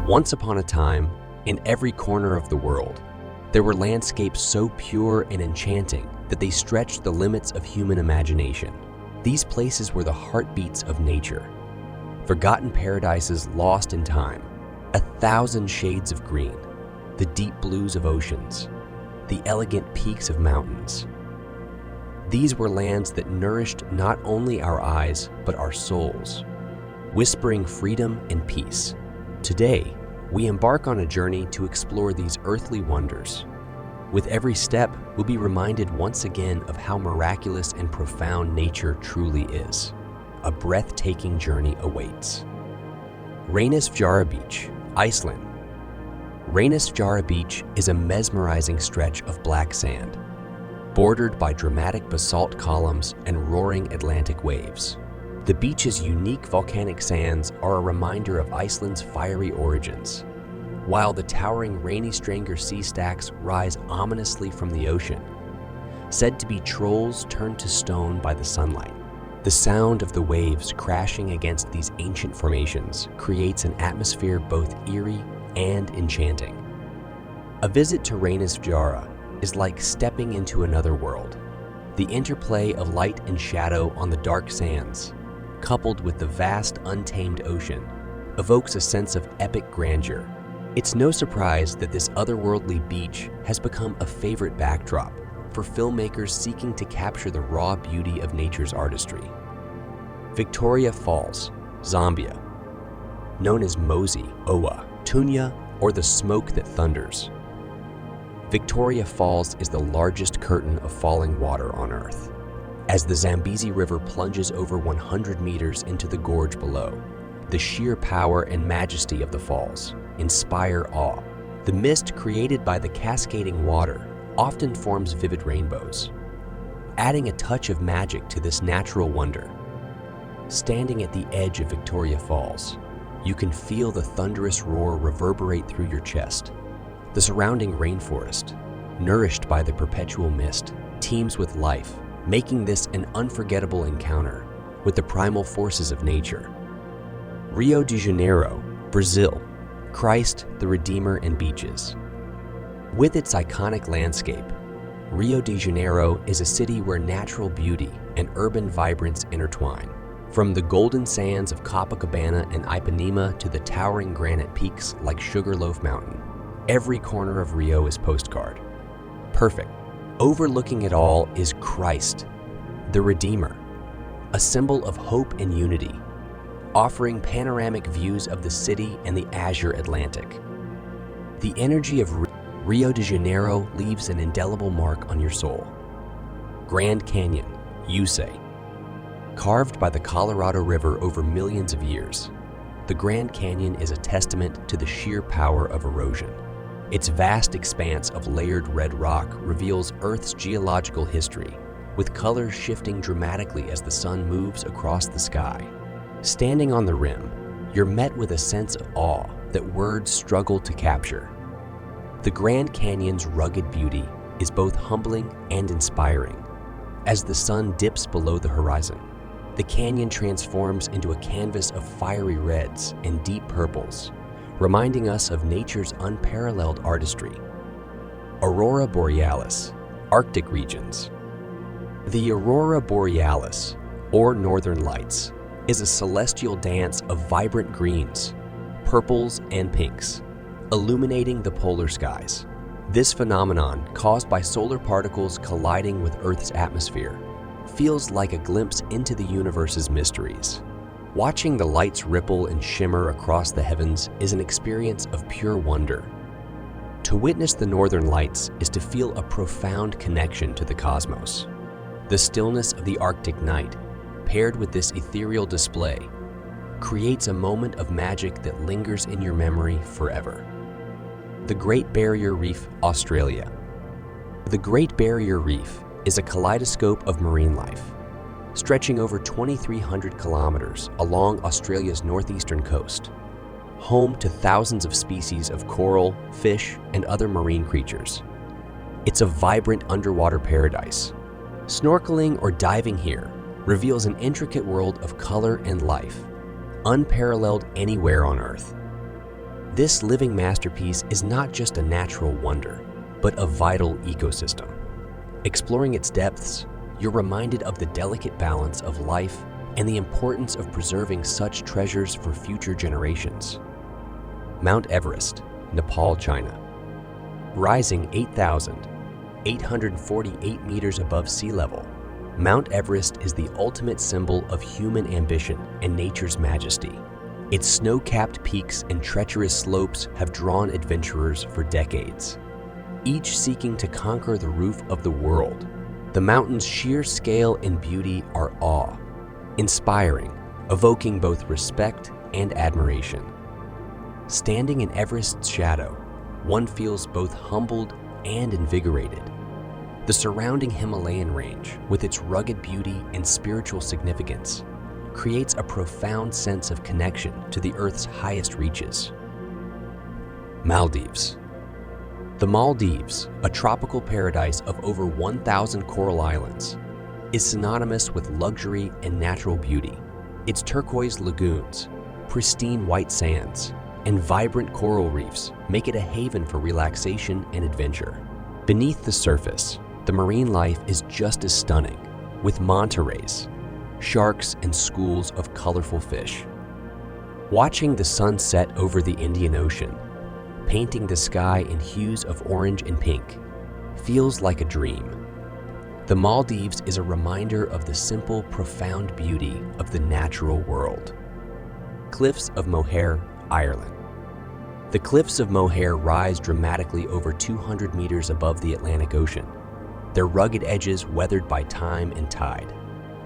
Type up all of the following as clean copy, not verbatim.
Once upon a time, in every corner of the world, there were landscapes so pure and enchanting that they stretched the limits of human imagination. These places were the heartbeats of nature, forgotten paradises lost in time, 1,000 shades of green, the deep blues of oceans, the elegant peaks of mountains. These were lands that nourished not only our eyes, but our souls, whispering freedom and peace. Today, we embark on a journey to explore these earthly wonders. With every step, we'll be reminded once again of how miraculous and profound nature truly is. A breathtaking journey awaits. Reynisfjara Beach, Iceland. Reynisfjara Beach is a mesmerizing stretch of black sand, bordered by dramatic basalt columns and roaring Atlantic waves. The beach's unique volcanic sands are a reminder of Iceland's fiery origins, while the towering Reynisfjara sea stacks rise ominously from the ocean, said to be trolls turned to stone by the sunlight. The sound of the waves crashing against these ancient formations creates an atmosphere both eerie and enchanting. A visit to Reynisfjara is like stepping into another world. The interplay of light and shadow on the dark sands, coupled with the vast, untamed ocean, evokes a sense of epic grandeur. It's no surprise that this otherworldly beach has become a favorite backdrop for filmmakers seeking to capture the raw beauty of nature's artistry. Victoria Falls, Zambia. Known as Mosi, Owa, Tunya, or the smoke that thunders, Victoria Falls is the largest curtain of falling water on Earth. As the Zambezi River plunges over 100 meters into the gorge below, the sheer power and majesty of the falls inspire awe. The mist created by the cascading water often forms vivid rainbows, adding a touch of magic to this natural wonder. Standing at the edge of Victoria Falls, you can feel the thunderous roar reverberate through your chest. The surrounding rainforest, nourished by the perpetual mist, teems with life, making this an unforgettable encounter with the primal forces of nature. Rio de Janeiro, Brazil. Christ, the Redeemer, and beaches. With its iconic landscape, Rio de Janeiro is a city where natural beauty and urban vibrance intertwine. From the golden sands of Copacabana and Ipanema to the towering granite peaks like Sugarloaf Mountain, every corner of Rio is postcard. Perfect. Overlooking it all is Christ, the Redeemer, a symbol of hope and unity, offering panoramic views of the city and the azure Atlantic. The energy of Rio de Janeiro leaves an indelible mark on your soul. Grand Canyon, Usay. Carved by the Colorado River over millions of years, the Grand Canyon is a testament to the sheer power of erosion. Its vast expanse of layered red rock reveals Earth's geological history, with colors shifting dramatically as the sun moves across the sky. Standing on the rim, you're met with a sense of awe that words struggle to capture. The Grand Canyon's rugged beauty is both humbling and inspiring. As the sun dips below the horizon, the canyon transforms into a canvas of fiery reds and deep purples, reminding us of nature's unparalleled artistry. Aurora Borealis, Arctic regions. The Aurora Borealis, or Northern Lights, is a celestial dance of vibrant greens, purples, and pinks, illuminating the polar skies. This phenomenon, caused by solar particles colliding with Earth's atmosphere, feels like a glimpse into the universe's mysteries. Watching the lights ripple and shimmer across the heavens is an experience of pure wonder. To witness the Northern Lights is to feel a profound connection to the cosmos. The stillness of the Arctic night, paired with this ethereal display, creates a moment of magic that lingers in your memory forever. The Great Barrier Reef, Australia. The Great Barrier Reef is a kaleidoscope of marine life, stretching over 2,300 kilometers along Australia's northeastern coast, home to thousands of species of coral, fish, and other marine creatures. It's a vibrant underwater paradise. Snorkeling or diving here reveals an intricate world of color and life, unparalleled anywhere on Earth. This living masterpiece is not just a natural wonder, but a vital ecosystem. Exploring its depths, you're reminded of the delicate balance of life and the importance of preserving such treasures for future generations. Mount Everest, Nepal-China. Rising 8,848 meters above sea level, Mount Everest is the ultimate symbol of human ambition and nature's majesty. Its snow-capped peaks and treacherous slopes have drawn adventurers for decades, each seeking to conquer the roof of the world. The mountain's sheer scale and beauty are awe-inspiring, evoking both respect and admiration. Standing in Everest's shadow, one feels both humbled and invigorated. The surrounding Himalayan range, with its rugged beauty and spiritual significance, creates a profound sense of connection to the Earth's highest reaches. Maldives. The Maldives, a tropical paradise of over 1,000 coral islands, is synonymous with luxury and natural beauty. Its turquoise lagoons, pristine white sands, and vibrant coral reefs make it a haven for relaxation and adventure. Beneath the surface, the marine life is just as stunning, with manta rays, sharks, and schools of colorful fish. Watching the sun set over the Indian Ocean, painting the sky in hues of orange and pink, feels like a dream. The Maldives is a reminder of the simple, profound beauty of the natural world. Cliffs of Moher, Ireland. The cliffs of Moher rise dramatically over 200 meters above the Atlantic Ocean, their rugged edges weathered by time and tide.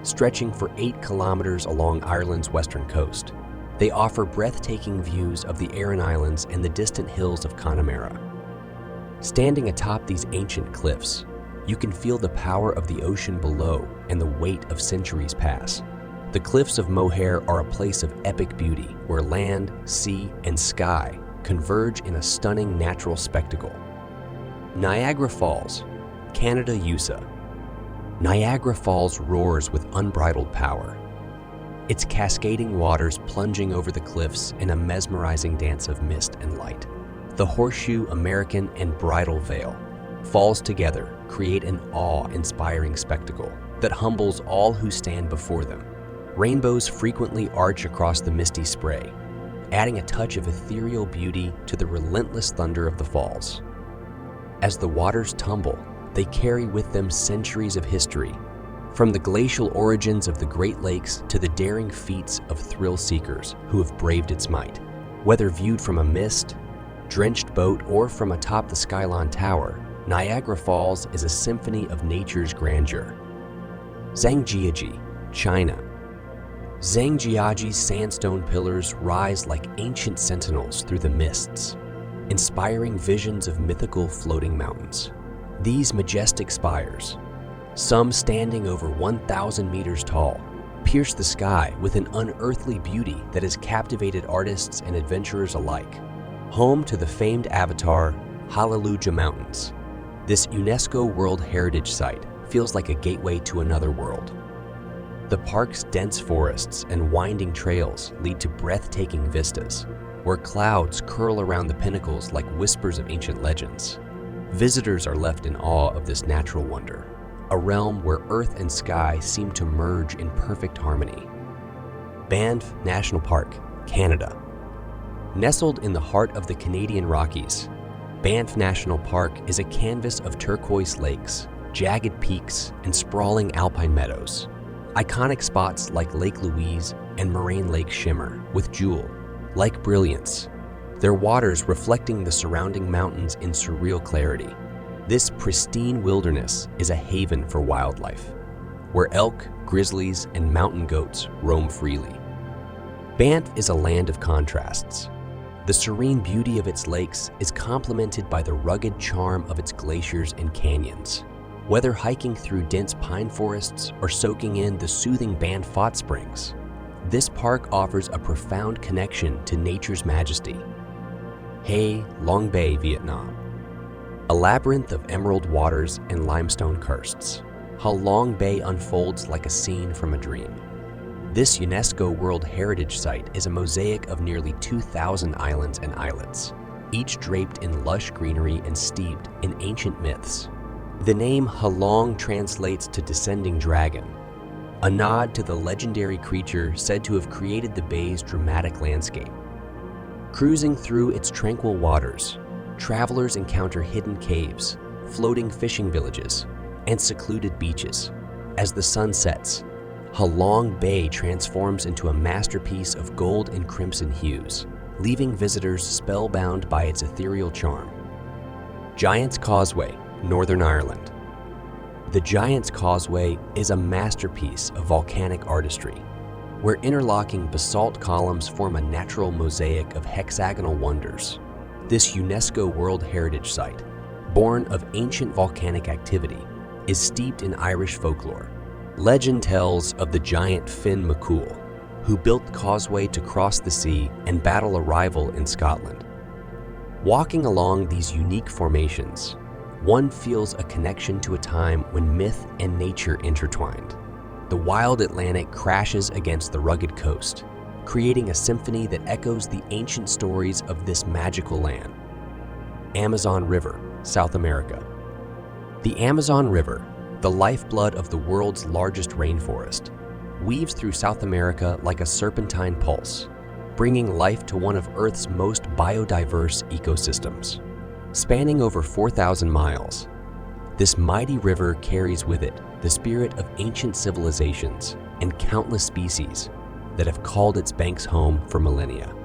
Stretching for 8 kilometers along Ireland's western coast, they offer breathtaking views of the Aran Islands and the distant hills of Connemara. Standing atop these ancient cliffs, you can feel the power of the ocean below and the weight of centuries past. The cliffs of Moher are a place of epic beauty where land, sea, and sky converge in a stunning natural spectacle. Niagara Falls, Canada, USA. Niagara Falls roars with unbridled power, its cascading waters plunging over the cliffs in a mesmerizing dance of mist and light. The Horseshoe, American, and Bridal Veil falls together, create an awe-inspiring spectacle that humbles all who stand before them. Rainbows frequently arch across the misty spray, adding a touch of ethereal beauty to the relentless thunder of the falls. As the waters tumble, they carry with them centuries of history, from the glacial origins of the Great Lakes to the daring feats of thrill-seekers who have braved its might. Whether viewed from a mist-drenched boat or from atop the Skyline Tower, Niagara Falls is a symphony of nature's grandeur. Zhangjiajie, China. Zhangjiajie's sandstone pillars rise like ancient sentinels through the mists, inspiring visions of mythical floating mountains. These majestic spires, some standing over 1,000 meters tall, pierce the sky with an unearthly beauty that has captivated artists and adventurers alike. Home to the famed avatar Hallelujah Mountains, this UNESCO World Heritage Site feels like a gateway to another world. The park's dense forests and winding trails lead to breathtaking vistas, where clouds curl around the pinnacles like whispers of ancient legends. Visitors are left in awe of this natural wonder, a realm where earth and sky seem to merge in perfect harmony. Banff National Park, Canada. Nestled in the heart of the Canadian Rockies, Banff National Park is a canvas of turquoise lakes, jagged peaks, and sprawling alpine meadows. Iconic spots like Lake Louise and Moraine Lake shimmer with jewel-like brilliance, their waters reflecting the surrounding mountains in surreal clarity. This pristine wilderness is a haven for wildlife, where elk, grizzlies, and mountain goats roam freely. Banff is a land of contrasts. The serene beauty of its lakes is complemented by the rugged charm of its glaciers and canyons. Whether hiking through dense pine forests or soaking in the soothing Banff Hot Springs, this park offers a profound connection to nature's majesty. Hai Long Bay, Vietnam. A labyrinth of emerald waters and limestone karsts, Ha Long Bay unfolds like a scene from a dream. This UNESCO World Heritage Site is a mosaic of nearly 2,000 islands and islets, each draped in lush greenery and steeped in ancient myths. The name Halong translates to descending dragon, a nod to the legendary creature said to have created the bay's dramatic landscape. Cruising through its tranquil waters, travelers encounter hidden caves, floating fishing villages, and secluded beaches. As the sun sets, Halong Bay transforms into a masterpiece of gold and crimson hues, leaving visitors spellbound by its ethereal charm. Giant's Causeway, Northern Ireland. The Giant's Causeway is a masterpiece of volcanic artistry, where interlocking basalt columns form a natural mosaic of hexagonal wonders. This UNESCO World Heritage Site, born of ancient volcanic activity, is steeped in Irish folklore. Legend tells of the giant Finn McCool, who built the causeway to cross the sea and battle a rival in Scotland. Walking along these unique formations, one feels a connection to a time when myth and nature intertwined. The wild Atlantic crashes against the rugged coast, creating a symphony that echoes the ancient stories of this magical land. Amazon River, South America. The Amazon River, the lifeblood of the world's largest rainforest, weaves through South America like a serpentine pulse, bringing life to one of Earth's most biodiverse ecosystems. Spanning over 4,000 miles, this mighty river carries with it the spirit of ancient civilizations and countless species that have called its banks home for millennia.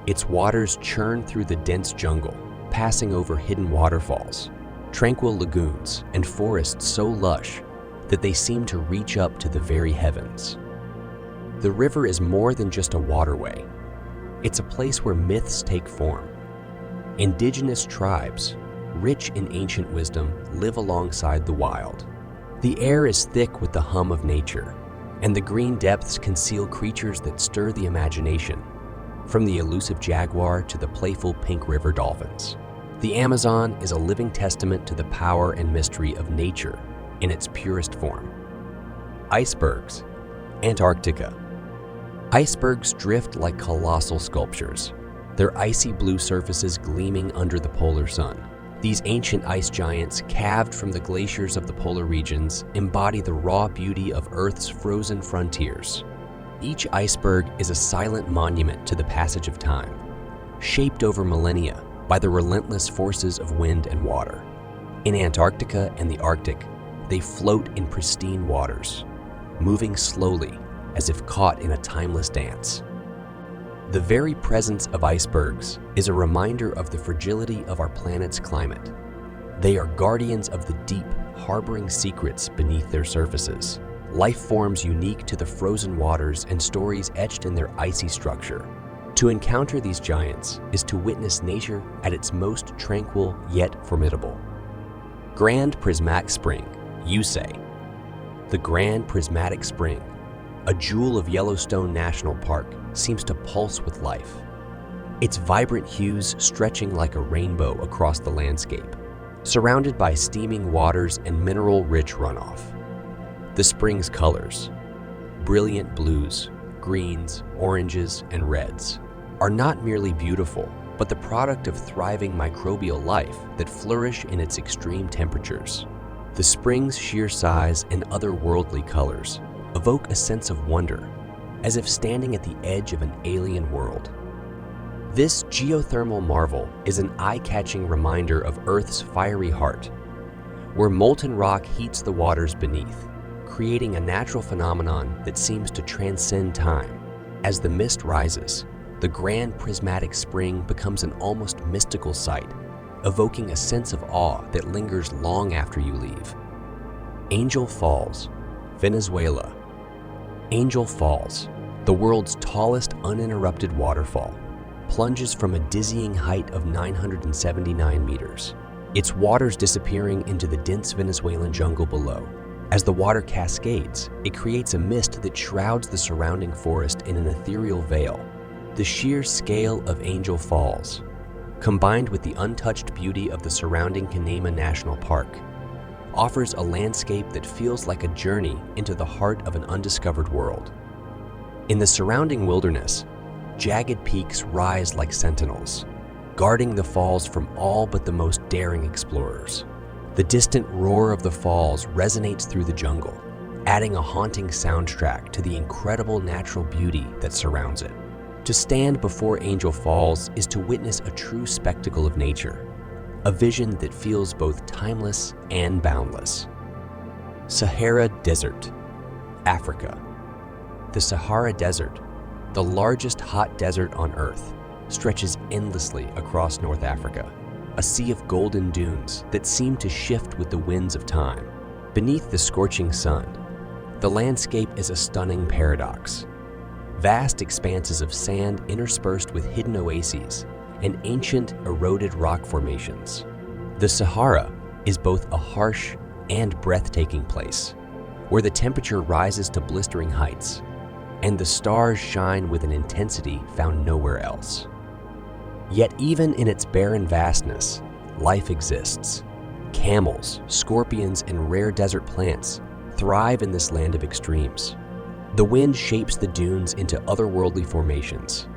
Its waters churn through the dense jungle, passing over hidden waterfalls, tranquil lagoons, and forests so lush that they seem to reach up to the very heavens. The river is more than just a waterway. It's a place where myths take form. Indigenous tribes, rich in ancient wisdom, live alongside the wild. The air is thick with the hum of nature, and the green depths conceal creatures that stir the imagination, from the elusive jaguar to the playful pink river dolphins. The Amazon is a living testament to the power and mystery of nature in its purest form. Icebergs, Antarctica. Icebergs drift like colossal sculptures, their icy blue surfaces gleaming under the polar sun. These ancient ice giants, calved from the glaciers of the polar regions, embody the raw beauty of Earth's frozen frontiers. Each iceberg is a silent monument to the passage of time, shaped over millennia by the relentless forces of wind and water. In Antarctica and the Arctic, they float in pristine waters, moving slowly as if caught in a timeless dance. The very presence of icebergs is a reminder of the fragility of our planet's climate. They are guardians of the deep, harboring secrets beneath their surfaces, life forms unique to the frozen waters and stories etched in their icy structure. To encounter these giants is to witness nature at its most tranquil yet formidable. Grand Prismatic Spring, Usay. The Grand Prismatic Spring, a jewel of Yellowstone National Park, seems to pulse with life, its vibrant hues stretching like a rainbow across the landscape, surrounded by steaming waters and mineral-rich runoff. The spring's colors, brilliant blues, greens, oranges, and reds, are not merely beautiful, but the product of thriving microbial life that flourish in its extreme temperatures. The spring's sheer size and otherworldly colors evoke a sense of wonder, as if standing at the edge of an alien world. This geothermal marvel is an eye-catching reminder of Earth's fiery heart, where molten rock heats the waters beneath, creating a natural phenomenon that seems to transcend time. As the mist rises, the Grand Prismatic Spring becomes an almost mystical sight, evoking a sense of awe that lingers long after you leave. Angel Falls, Venezuela. Angel Falls, the world's tallest uninterrupted waterfall, plunges from a dizzying height of 979 meters, its waters disappearing into the dense Venezuelan jungle below. As the water cascades, it creates a mist that shrouds the surrounding forest in an ethereal veil. The sheer scale of Angel Falls, combined with the untouched beauty of the surrounding Canaima National Park, offers a landscape that feels like a journey into the heart of an undiscovered world. In the surrounding wilderness, jagged peaks rise like sentinels, guarding the falls from all but the most daring explorers. The distant roar of the falls resonates through the jungle, adding a haunting soundtrack to the incredible natural beauty that surrounds it. To stand before Angel Falls is to witness a true spectacle of nature, a vision that feels both timeless and boundless. Sahara Desert, Africa. The Sahara Desert, the largest hot desert on Earth, stretches endlessly across North Africa, a sea of golden dunes that seem to shift with the winds of time. Beneath the scorching sun, the landscape is a stunning paradox. Vast expanses of sand interspersed with hidden oases and ancient eroded rock formations. The Sahara is both a harsh and breathtaking place, where the temperature rises to blistering heights, and the stars shine with an intensity found nowhere else. Yet even in its barren vastness, life exists. Camels, scorpions, and rare desert plants thrive in this land of extremes. The wind shapes the dunes into otherworldly formations,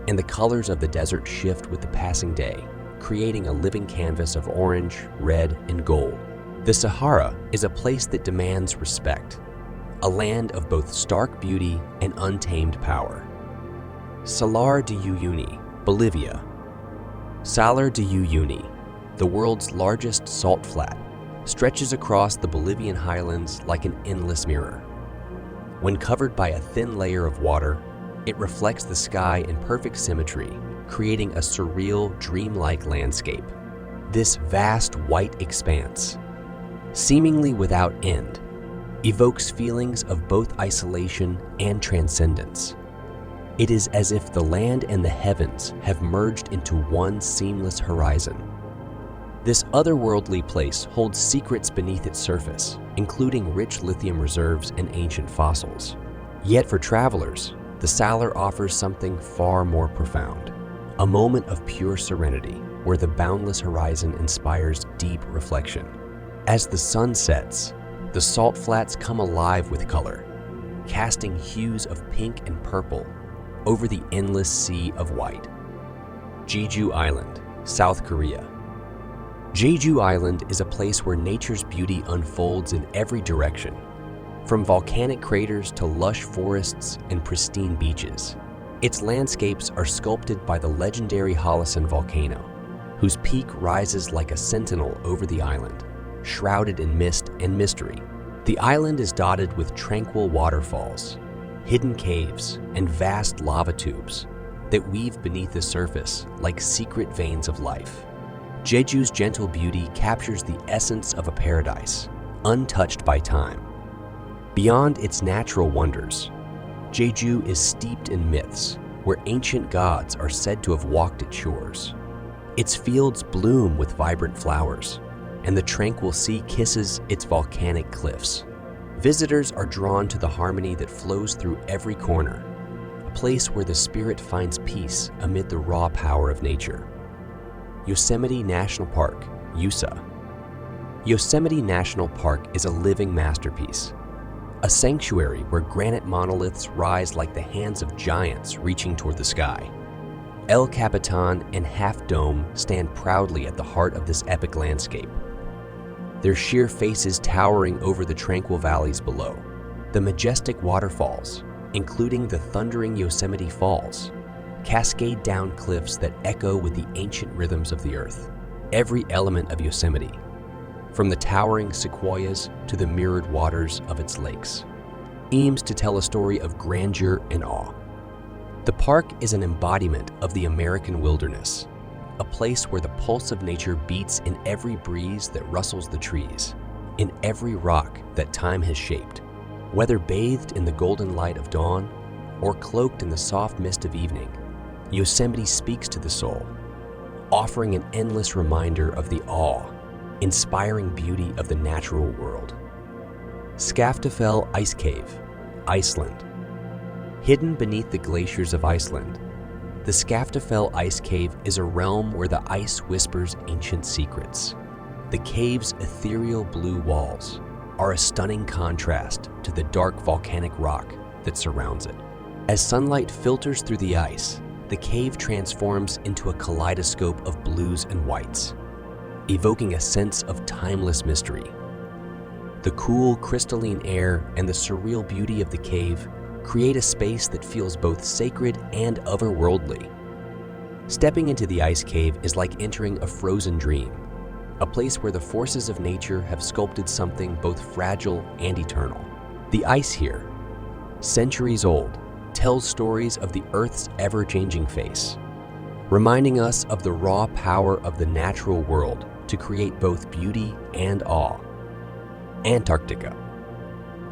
and the colors of the desert shift with the passing day, creating a living canvas of orange, red, and gold. The Sahara is a place that demands respect, a land of both stark beauty and untamed power. Salar de Uyuni, Bolivia. Salar de Uyuni, the world's largest salt flat, stretches across the Bolivian highlands like an endless mirror. When covered by a thin layer of water, it reflects the sky in perfect symmetry, creating a surreal, dreamlike landscape. This vast white expanse, seemingly without end, evokes feelings of both isolation and transcendence. It is as if the land and the heavens have merged into one seamless horizon. This otherworldly place holds secrets beneath its surface, including rich lithium reserves and ancient fossils. Yet for travelers, the Salar offers something far more profound, a moment of pure serenity where the boundless horizon inspires deep reflection. As the sun sets, the salt flats come alive with color, casting hues of pink and purple over the endless sea of white. Jeju Island, South Korea. Jeju Island is a place where nature's beauty unfolds in every direction, from volcanic craters to lush forests and pristine beaches. Its landscapes are sculpted by the legendary Halasan volcano, whose peak rises like a sentinel over the island, shrouded in mist and mystery. The island is dotted with tranquil waterfalls, hidden caves, and vast lava tubes that weave beneath the surface like secret veins of life. Jeju's gentle beauty captures the essence of a paradise, untouched by time. Beyond its natural wonders, Jeju is steeped in myths where ancient gods are said to have walked its shores. Its fields bloom with vibrant flowers, and the tranquil sea kisses its volcanic cliffs. Visitors are drawn to the harmony that flows through every corner, a place where the spirit finds peace amid the raw power of nature. Yosemite National Park, USA. Yosemite National Park is a living masterpiece, a sanctuary where granite monoliths rise like the hands of giants reaching toward the sky. El Capitan and Half Dome stand proudly at the heart of this epic landscape, their sheer faces towering over the tranquil valleys below. The majestic waterfalls, including the thundering Yosemite Falls, cascade down cliffs that echo with the ancient rhythms of the earth. Every element of Yosemite, from the towering sequoias to the mirrored waters of its lakes, aims to tell a story of grandeur and awe. The park is an embodiment of the American wilderness, a place where the pulse of nature beats in every breeze that rustles the trees, in every rock that time has shaped. Whether bathed in the golden light of dawn or cloaked in the soft mist of evening, Yosemite speaks to the soul, offering an endless reminder of the awe, inspiring beauty of the natural world. Skaftafell Ice Cave, Iceland. Hidden beneath the glaciers of Iceland, the Skaftafell Ice Cave is a realm where the ice whispers ancient secrets. The cave's ethereal blue walls are a stunning contrast to the dark volcanic rock that surrounds it. As sunlight filters through the ice, the cave transforms into a kaleidoscope of blues and whites, evoking a sense of timeless mystery. The cool, crystalline air and the surreal beauty of the cave create a space that feels both sacred and otherworldly. Stepping into the ice cave is like entering a frozen dream, a place where the forces of nature have sculpted something both fragile and eternal. The ice here, centuries old, tells stories of the Earth's ever-changing face, reminding us of the raw power of the natural world to create both beauty and awe. Antarctica.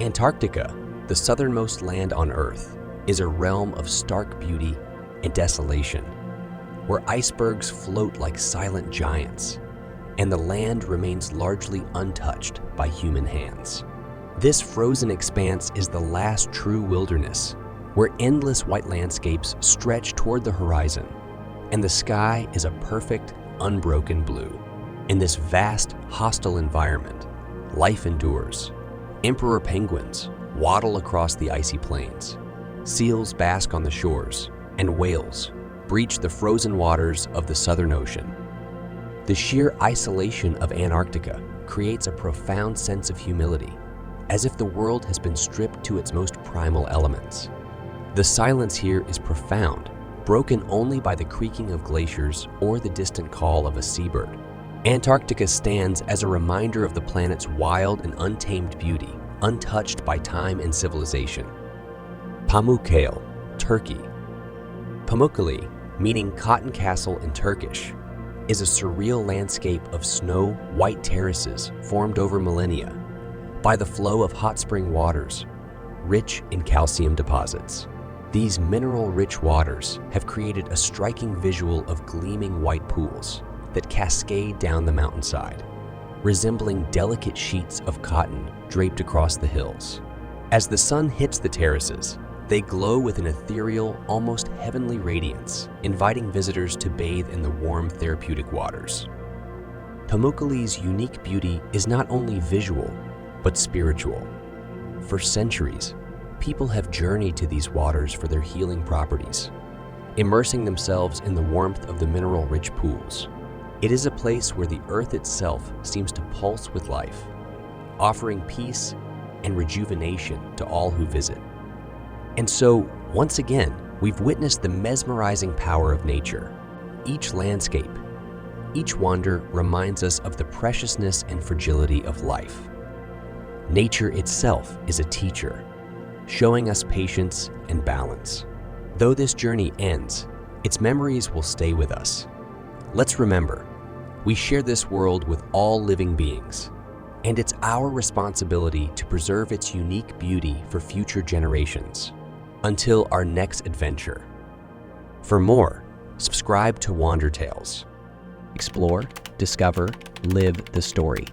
Antarctica, the southernmost land on Earth, is a realm of stark beauty and desolation, where icebergs float like silent giants, and the land remains largely untouched by human hands. This frozen expanse is the last true wilderness, where endless white landscapes stretch toward the horizon, and the sky is a perfect, unbroken blue. In this vast, hostile environment, life endures. Emperor penguins waddle across the icy plains, seals bask on the shores, and whales breach the frozen waters of the Southern Ocean. The sheer isolation of Antarctica creates a profound sense of humility, as if the world has been stripped to its most primal elements. The silence here is profound, broken only by the creaking of glaciers or the distant call of a seabird. Antarctica stands as a reminder of the planet's wild and untamed beauty, untouched by time and civilization. Pamukkale, Turkey. Pamukkale, meaning cotton castle in Turkish, is a surreal landscape of snow-white terraces formed over millennia by the flow of hot spring waters, rich in calcium deposits. These mineral-rich waters have created a striking visual of gleaming white pools that cascade down the mountainside, resembling delicate sheets of cotton draped across the hills. As the sun hits the terraces, they glow with an ethereal, almost heavenly radiance, inviting visitors to bathe in the warm, therapeutic waters. Pamukkale's unique beauty is not only visual, but spiritual. For centuries, people have journeyed to these waters for their healing properties, immersing themselves in the warmth of the mineral-rich pools. It is a place where the earth itself seems to pulse with life, offering peace and rejuvenation to all who visit. And so, once again, we've witnessed the mesmerizing power of nature. Each landscape, each wonder reminds us of the preciousness and fragility of life. Nature itself is a teacher, showing us patience and balance. Though this journey ends, its memories will stay with us. Let's remember, we share this world with all living beings, and it's our responsibility to preserve its unique beauty for future generations. Until our next adventure. For more, subscribe to WanderTales. Explore, discover, live the story.